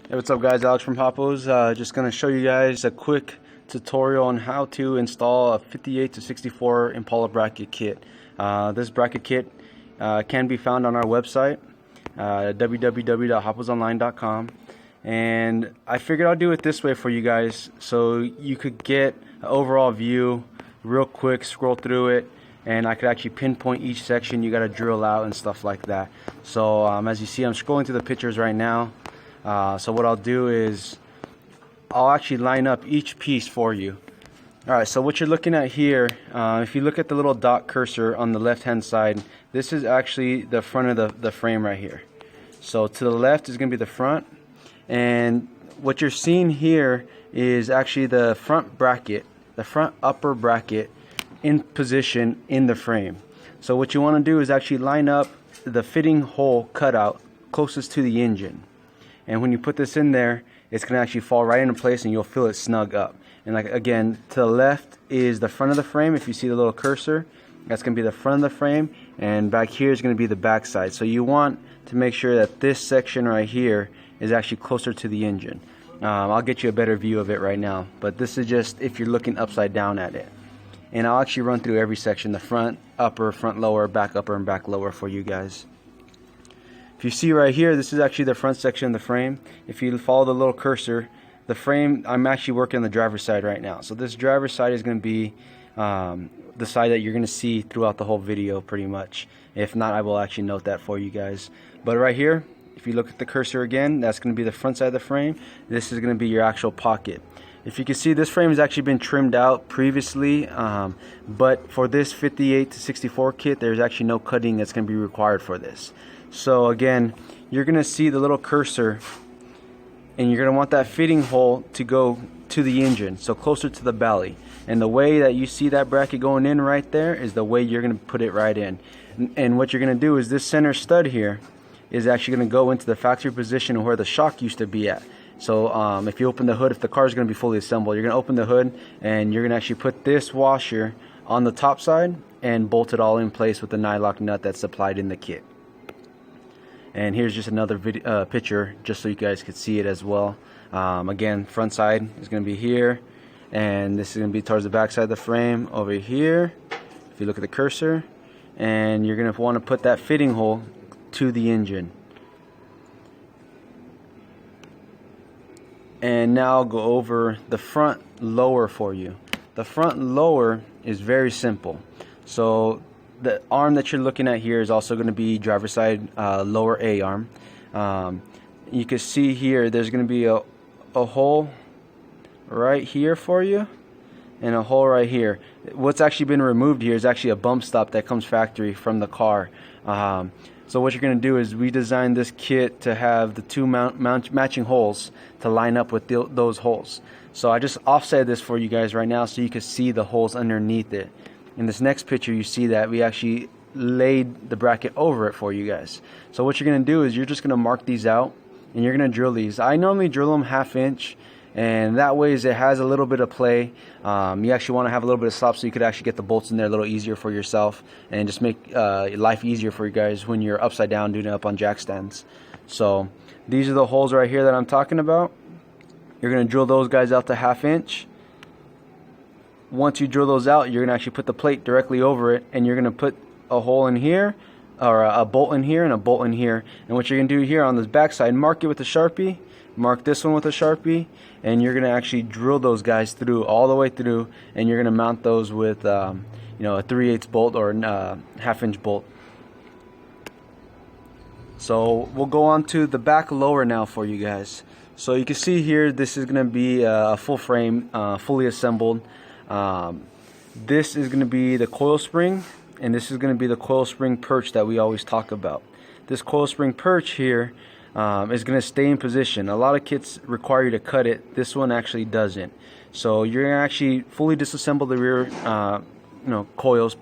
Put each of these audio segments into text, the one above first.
Hey, what's up guys, Alex from Hoppos. Just going to show you guys a quick tutorial on how to install a 58 to 64 Impala bracket kit. This bracket kit can be found on our website, www.hopposonline.com, and I figured I'll do it this way for you guys so you could get an overall view real quick, scroll through it, and I could actually pinpoint each section you got to drill out and stuff like that. So as you see, I'm scrolling through the pictures right now. So what I'll do is I'll actually line up each piece for you. Alright, so what you're looking at here, if you look at the little dot cursor on the left hand side, this is actually the front of the frame right here. So to the left is going to be the front, and what you're seeing here is actually the front bracket, the front upper bracket in position in the frame. So what you want to do is actually line up the fitting hole cutout closest to the engine. And when you put this in there, it's going to actually fall right into place and you'll feel it snug up. And like again, to the left is the front of the frame. If you see the little cursor, that's going to be the front of the frame, and back here is going to be the back side. So you want to make sure that this section right here is actually closer to the engine. I'll get you a better view of it right now, but this is just if you're looking upside down at it. And I'll actually run through every section, the front, upper, front lower, back upper, and back lower for you guys. If you see right here, this is actually the front section of the frame. If you follow the little cursor, the frame, I'm actually working on the driver's side right now. So this driver's side is going to be the side that you're going to see throughout the whole video pretty much. If not, I will actually note that for you guys. But right here, if you look at the cursor again, that's going to be the front side of the frame. This is going to be your actual pocket. If you can see, this frame has actually been trimmed out previously, but for this 58 to 64 kit, there's actually no cutting that's going to be required for this. So again, you're going to see the little cursor, and you're going to want that fitting hole to go to the engine, so closer to the belly. And the way that you see that bracket going in right there is the way you're going to put it right in. And what you're going to do is this center stud here is actually going to go into the factory position where the shock used to be at. So if you open the hood, if the car is going to be fully assembled, you're going to open the hood and you're going to actually put this washer on the top side and bolt it all in place with the nylock nut that's supplied in the kit. And here's just another picture just so you guys could see it as well. Again, front side is going to be here, and this is going to be towards the back side of the frame over here if you look at the cursor, and you're going to want to put that fitting hole to the engine. And now I'll go over the front lower for you. The front lower is very simple. So the arm that you're looking at here is also going to be driver's side lower A arm. You can see here there's going to be a hole right here for you and a hole right here. What's actually been removed here is actually a bump stop that comes factory from the car. So what you're going to do is we designed this kit to have the two matching holes to line up with those holes. So I just offset this for you guys right now so you can see the holes underneath it. In this next picture, you see that we actually laid the bracket over it for you guys. So what you're going to do is you're just going to mark these out and you're going to drill these. I normally drill them 1/2 inch, and that way it has a little bit of play. You actually want to have a little bit of slop so you could actually get the bolts in there a little easier for yourself and just make life easier for you guys when you're upside down doing it up on jack stands. So these are the holes right here that I'm talking about. You're going to drill those guys out to 1/2 inch. Once you drill those out, you're going to actually put the plate directly over it, and you're going to put a hole in here, or a bolt in here and a bolt in here. And what you're going to do here on this back side, mark it with a Sharpie, mark this one with a Sharpie, and you're going to actually drill those guys through, all the way through, and you're going to mount those with a 3/8 bolt or a 1/2 inch bolt. So we'll go on to the back lower now for you guys. So you can see here, this is going to be a full frame, fully assembled. This is going to be the coil spring, and this is going to be the coil spring perch that we always talk about. This coil spring perch here is going to stay in position. A lot of kits require you to cut it. This one actually doesn't. So you're going to actually fully disassemble the rear coils,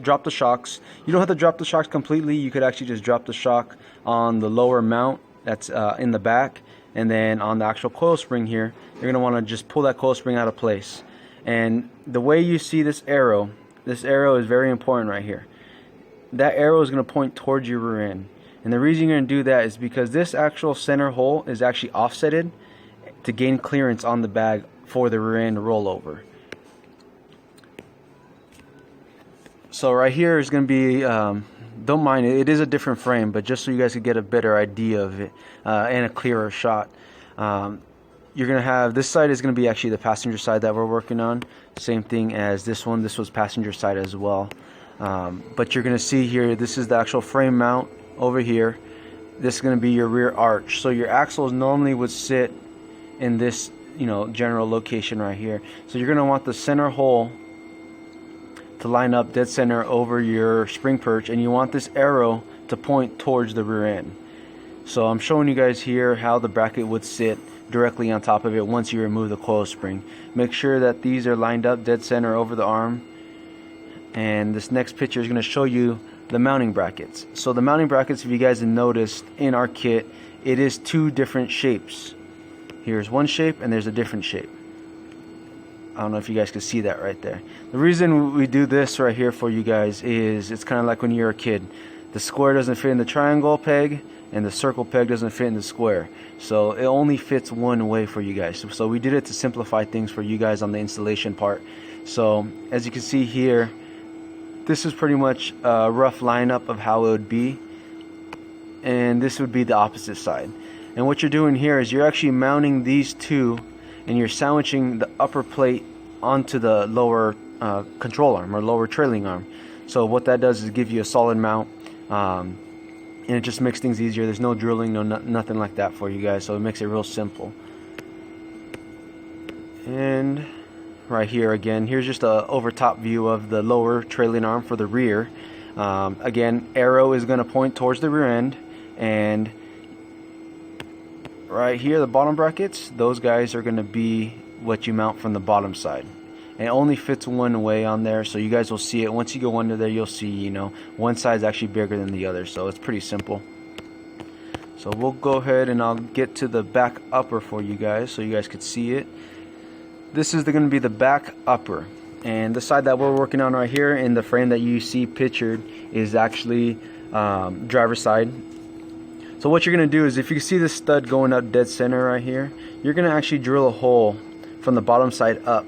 drop the shocks. You don't have to drop the shocks completely. You could actually just drop the shock on the lower mount that's in the back, and then on the actual coil spring here, you're going to want to just pull that coil spring out of place. And the way you see this arrow is very important right here. That arrow is going to point towards your rear end. And the reason you're going to do that is because this actual center hole is actually offsetted to gain clearance on the bag for the rear end rollover. So right here is going to be, don't mind it, it is a different frame, but just so you guys can get a better idea of it and a clearer shot. You're going to have, this side is going to be actually the passenger side that we're working on. Same thing as this one, this was passenger side as well. But you're going to see here, this is the actual frame mount over here. This is going to be your rear arch. So your axles normally would sit in this, you know, general location right here. So you're going to want the center hole to line up dead center over your spring perch, and you want this arrow to point towards the rear end. So I'm showing you guys here how the bracket would sit directly on top of it once you remove the coil spring. Make sure that these are lined up dead center over the arm, and this next picture is going to show you the mounting brackets. So the mounting brackets, if you guys have noticed in our kit, it is two different shapes. Here's one shape and there's a different shape. I don't know if you guys can see that right there. The reason we do this right here for you guys is it's kind of like when you're a kid. The square doesn't fit in the triangle peg and the circle peg doesn't fit in the square. So it only fits one way for you guys. So we did it to simplify things for you guys on the installation part. So as you can see here, this is pretty much a rough lineup of how it would be. And this would be the opposite side. And what you're doing here is you're actually mounting these two, and you're sandwiching the upper plate onto the lower control arm or lower trailing arm. So what that does is give you a solid mount, and it just makes things easier. There's no drilling, nothing like that for you guys, so it makes it real simple. And right here again, here's just a over top view of the lower trailing arm for the rear. Again, arrow is going to point towards the rear end, and right here the bottom brackets, those guys are going to be what you mount from the bottom side. And it only fits one way on there, so you guys will see it. Once you go under there, you'll see, you know, one side's actually bigger than the other, so it's pretty simple. So we'll go ahead and I'll get to the back upper for you guys so you guys could see it. This is going to be the back upper, and the side that we're working on right here in the frame that you see pictured is actually driver's side. So what you're going to do is, if you see this stud going up dead center right here, you're going to actually drill a hole from the bottom side up,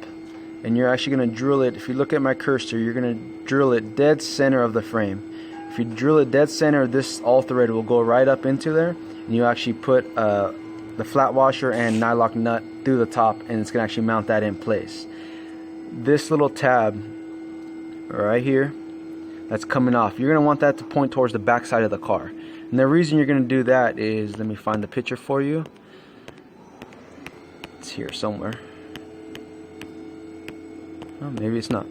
and you're actually going to drill it. If you look at my cursor, you're going to drill it dead center of the frame. If you drill it dead center, this all thread will go right up into there, and you actually put the flat washer and nylock nut through the top, and it's going to actually mount that in place. This little tab right here that's coming off, you're going to want that to point towards the back side of the car. And the reason you're going to do that is, let me find the picture for you. It's here somewhere. Oh, maybe it's not.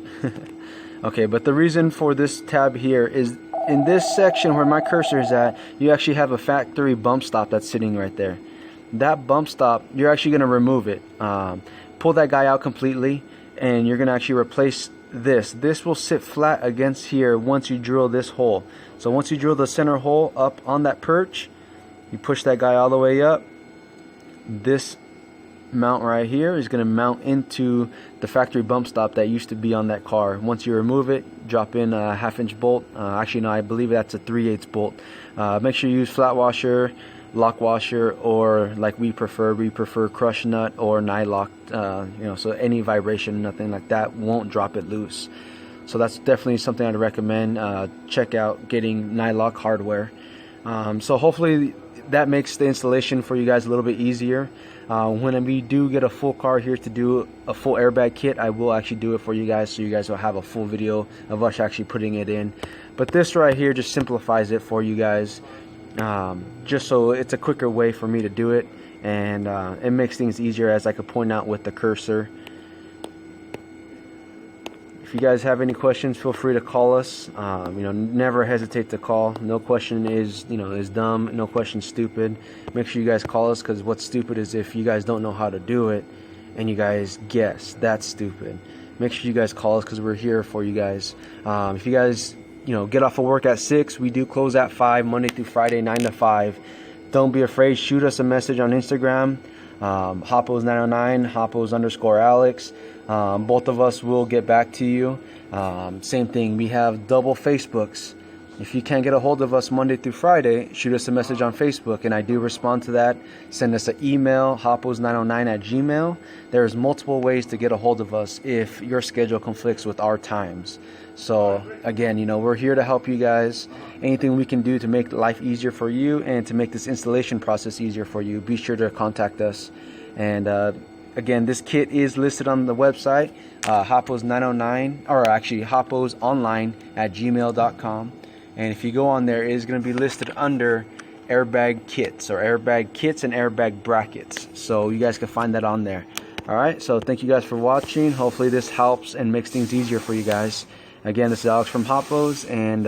Okay, but the reason for this tab here is in this section where my cursor is at, you actually have a factory bump stop that's sitting right there. That bump stop, you're actually going to remove it. Pull that guy out completely, and you're going to actually replace this. This will sit flat against here once you drill this hole. So once you drill the center hole up on that perch, you push that guy all the way up. This mount right here is going to mount into the factory bump stop that used to be on that car. Once you remove it, drop in a 1/2 inch bolt. Actually, no, I believe that's a 3/8 bolt. Make sure you use flat washer, lock washer, or like we prefer crush nut or nylock. You know, so any vibration, nothing like that won't drop it loose. So that's definitely something I'd recommend. Check out getting nylock hardware. So hopefully that makes the installation for you guys a little bit easier. When we do get a full car here to do a full airbag kit, I will actually do it for you guys, so you guys will have a full video of us actually putting it in. But this right here just simplifies it for you guys, just so it's a quicker way for me to do it, and it makes things easier, as I could point out with the cursor. If you guys have any questions, feel free to call us. You know, never hesitate to call. No question is, you know, is dumb. No question stupid. Make sure you guys call us, because what's stupid is if you guys don't know how to do it and you guys guess. That's stupid. Make sure you guys call us, because we're here for you guys. If you guys, you know, get off of work at 6, we do close at 5, Monday through Friday, 9 to 5. Don't be afraid. Shoot us a message on Instagram. Hoppos909, Hoppos_Alex. Both of us will get back to you. Same thing, we have double Facebooks. If you can't get a hold of us Monday through Friday, shoot us a message on Facebook, and I do respond to that. Send us an email, hoppos909@gmail. There's multiple ways to get a hold of us if your schedule conflicts with our times. So again, you know, we're here to help you guys. Anything we can do to make life easier for you and to make this installation process easier for you, be sure to contact us. And again, this kit is listed on the website, Hoppos909, or actually hopposonline@gmail.com. And if you go on there, it is going to be listed under airbag kits, or airbag kits and airbag brackets. So you guys can find that on there. Alright, so thank you guys for watching. Hopefully this helps and makes things easier for you guys. Again, this is Alex from Hoppos, and